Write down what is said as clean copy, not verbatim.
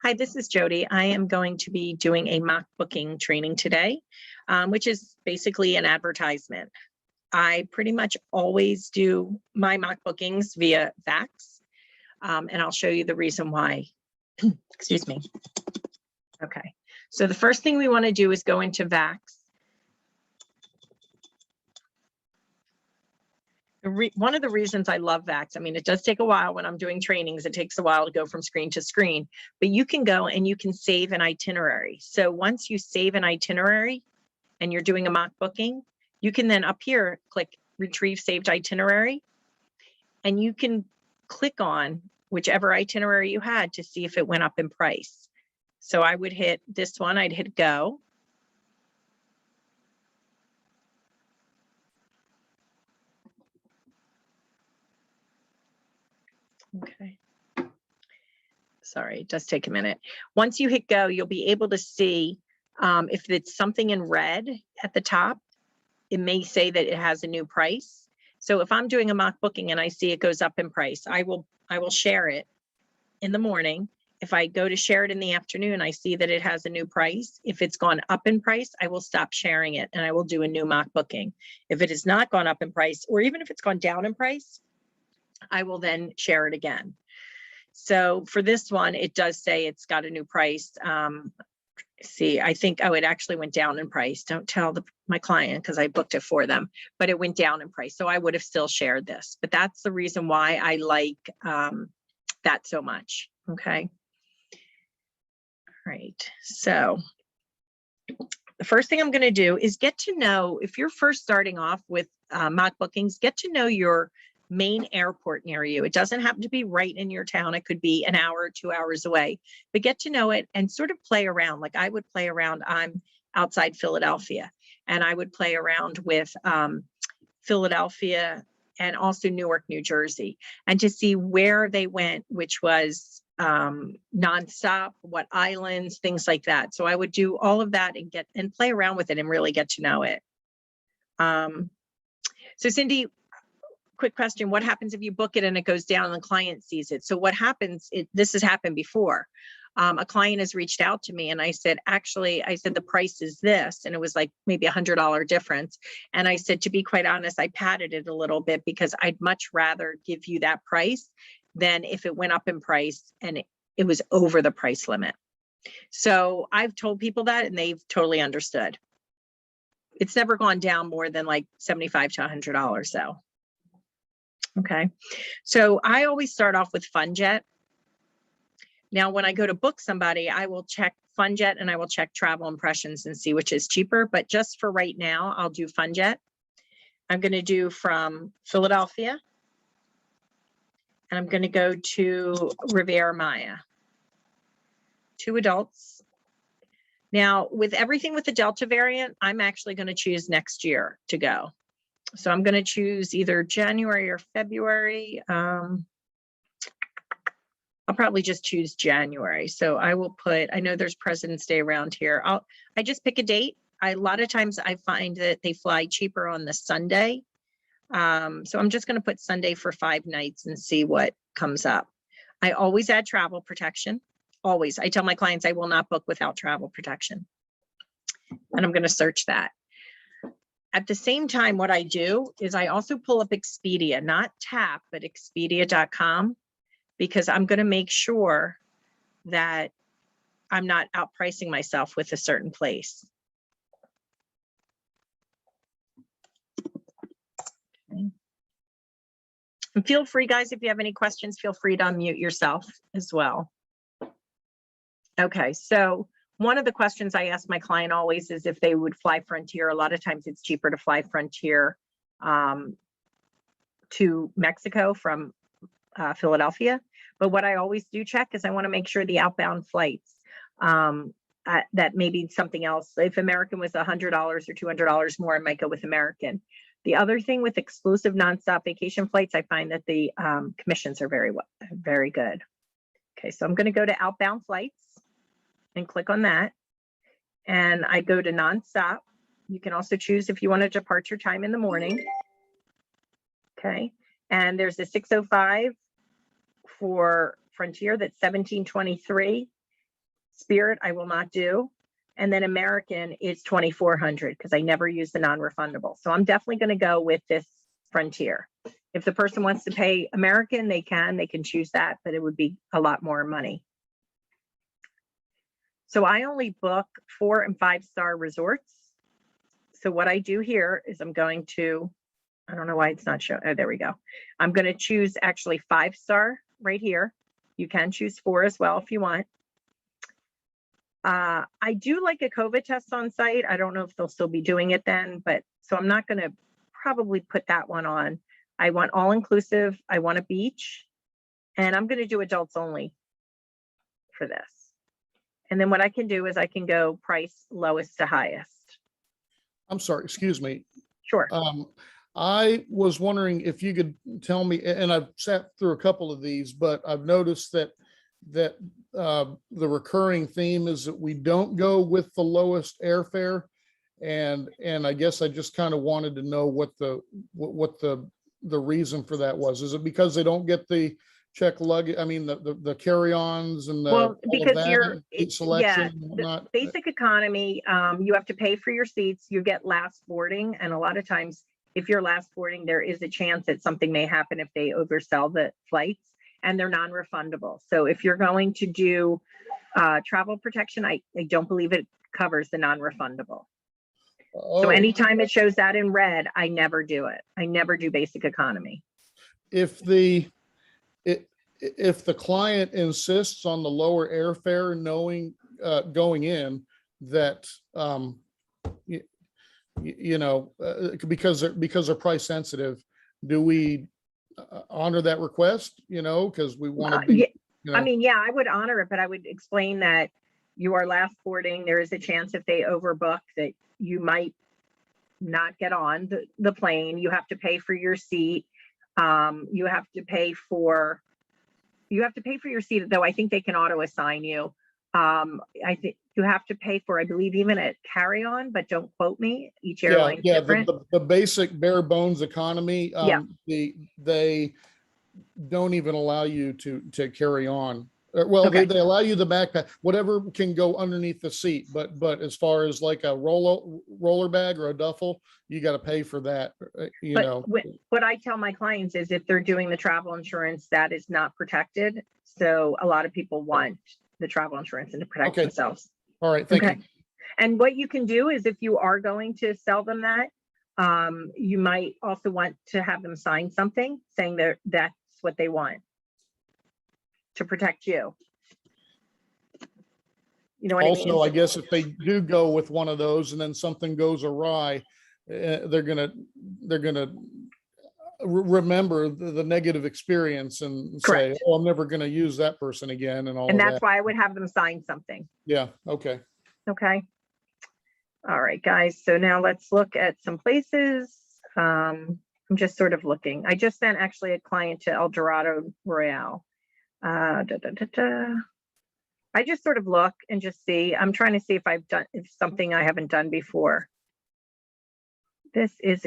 Hi, this is Jody. I am going to be doing a mock booking training today, which is basically an advertisement. I pretty much always do my mock bookings via Vax, and I'll show you the reason why. Excuse me. Okay, so the first thing we want to do is go into Vax. One of the reasons I love Vax, I mean, it does take a while when I'm doing trainings, it takes a while to go from screen to screen, but you can go and you can save an itinerary. So once you save an itinerary and you're doing a mock booking, you can then up here, click retrieve saved itinerary, and you can click on whichever itinerary you had to see if it went up in price. So I would hit this one, I'd hit go. Okay. Sorry, it does take a minute. Once you hit go, you'll be able to see if it's something in red at the top, it may say that it has a new price. So if I'm doing a mock booking and I see it goes up in price, I will share it in the morning. If I go to share it in the afternoon, I see that it has a new price. If it's gone up in price, I will stop sharing it and I will do a new mock booking. If it has not gone up in price, or even if it's gone down in price, I will then share it again. So for this one, it does say it's got a new price. See, I think, oh, it actually went down in price. Don't tell my client because I booked it for them, but it went down in price. So I would have still shared this, but that's the reason why I like that so much. Okay. All right. So the first thing I'm going to do is get to know, if you're first starting off with mock bookings, get to know your main airport near you. It doesn't have to be right in your town. It could be an hour, 2 hours away, but get to know it and sort of play around. Like I would play around, I'm outside Philadelphia, and I would play around with Philadelphia and also Newark, New Jersey, and to see where they went, which was nonstop, what islands, things like that. So I would do all of that and play around with it and really get to know it. So Cindy, quick question, what happens if you book it and it goes down and the client sees it? So what happens, this has happened before. A client has reached out to me and I said, actually, I said, the price is this. And it was like maybe $100 difference. And I said, to be quite honest, I padded it a little bit because I'd much rather give you that price than if it went up in price and it was over the price limit. So I've told people that and they've totally understood. It's never gone down more than like $75 to $100 though. Okay, so I always start off with FunJet. Now, when I go to book somebody, I will check FunJet and I will check Travel Impressions and see which is cheaper. But just for right now, I'll do FunJet. I'm going to do from Philadelphia. And I'm going to go to Riviera Maya. 2 adults. Now, with everything with the Delta variant, I'm actually going to choose next year to go. So I'm going to choose either January or February. I'll probably just choose January. So I will put, I know there's President's Day around here. I just pick a date. A lot of times I find that they fly cheaper on the Sunday. So I'm just going to put Sunday for 5 nights and see what comes up. I always add travel protection. Always. I tell my clients I will not book without travel protection. And I'm going to search that. At the same time, what I do is I also pull up Expedia, not TAP, but Expedia.com, because I'm going to make sure that I'm not outpricing myself with a certain place. Okay. And feel free, guys, if you have any questions, feel free to unmute yourself as well. Okay, so one of the questions I ask my client always is if they would fly Frontier. A lot of times it's cheaper to fly Frontier to Mexico from Philadelphia. But what I always do check is I want to make sure the outbound flights that maybe something else. If American was $100 or $200 more, I might go with American. The other thing with exclusive nonstop vacation flights, I find that the commissions are very good. Okay, so I'm going to go to outbound flights and click on that. And I go to nonstop. You can also choose if you want a departure time in the morning. Okay, and there's a 6:05 for Frontier that's 1723. Spirit, I will not do. And then American is 2,400 because I never use the non-refundable. So I'm definitely going to go with this Frontier. If the person wants to pay American, they can choose that, but it would be a lot more money. So I only book 4- and 5-star resorts. So what I do here is I'm going to, I don't know why it's not showing. Oh, there we go. I'm going to choose actually 5-star right here. You can choose 4 as well if you want. I do like a COVID test on site. I don't know if they'll still be doing it then, but so I'm not going to probably put that one on. I want all inclusive. I want a beach, and I'm going to do adults only for this. And then what I can do is I can go price lowest to highest. I'm sorry, excuse me. Sure. I was wondering if you could tell me, and I've sat through a couple of these, but I've noticed that the recurring theme is that we don't go with the lowest airfare. And I guess I just kind of wanted to know what the reason for that was. Is it because they don't get the check luggage? I mean, the carry-ons and Well, because seat selection and whatnot. Basic economy, you have to pay for your seats. You get last boarding, and a lot of times, if you're last boarding, there is a chance that something may happen if they oversell the flights, and they're non-refundable. So if you're going to do travel protection, I don't believe it covers the non-refundable. So anytime it shows that in red, I never do it. I never do basic economy. If the client insists on the lower airfare, knowing going in that because they're price sensitive, do we honor that request? Because we want to be. I mean, yeah, I would honor it, but I would explain that you are last boarding. There is a chance if they overbook that you might not get on the plane. You have to pay for your seat. You have to pay for your seat, though I think they can auto assign you. I think you have to pay for, I believe, even a carry-on, but don't quote me. Each airline is different. The basic bare bones economy. They don't even allow you to carry on. Well, okay. They allow you the backpack, whatever can go underneath the seat, but as far as like a roller bag or a duffel, you got to pay for that. What I tell my clients is if they're doing the travel insurance, that is not protected. So a lot of people want the travel insurance and to protect themselves. All right, thank you. And what you can do is if you are going to sell them that, you might also want to have them sign something saying that that's what they want to protect you. You know what I mean? I guess if they do go with one of those and then something goes awry, they're gonna remember the negative experience and say, "Oh, I'm never gonna use that person again," and all. And that's why I would have them sign something. Yeah. Okay. Okay. All right, guys. So now let's look at some places. I'm just sort of looking. I just sent actually a client to El Dorado Royale. I just sort of look and just see. I'm trying to see if something I haven't done before. This is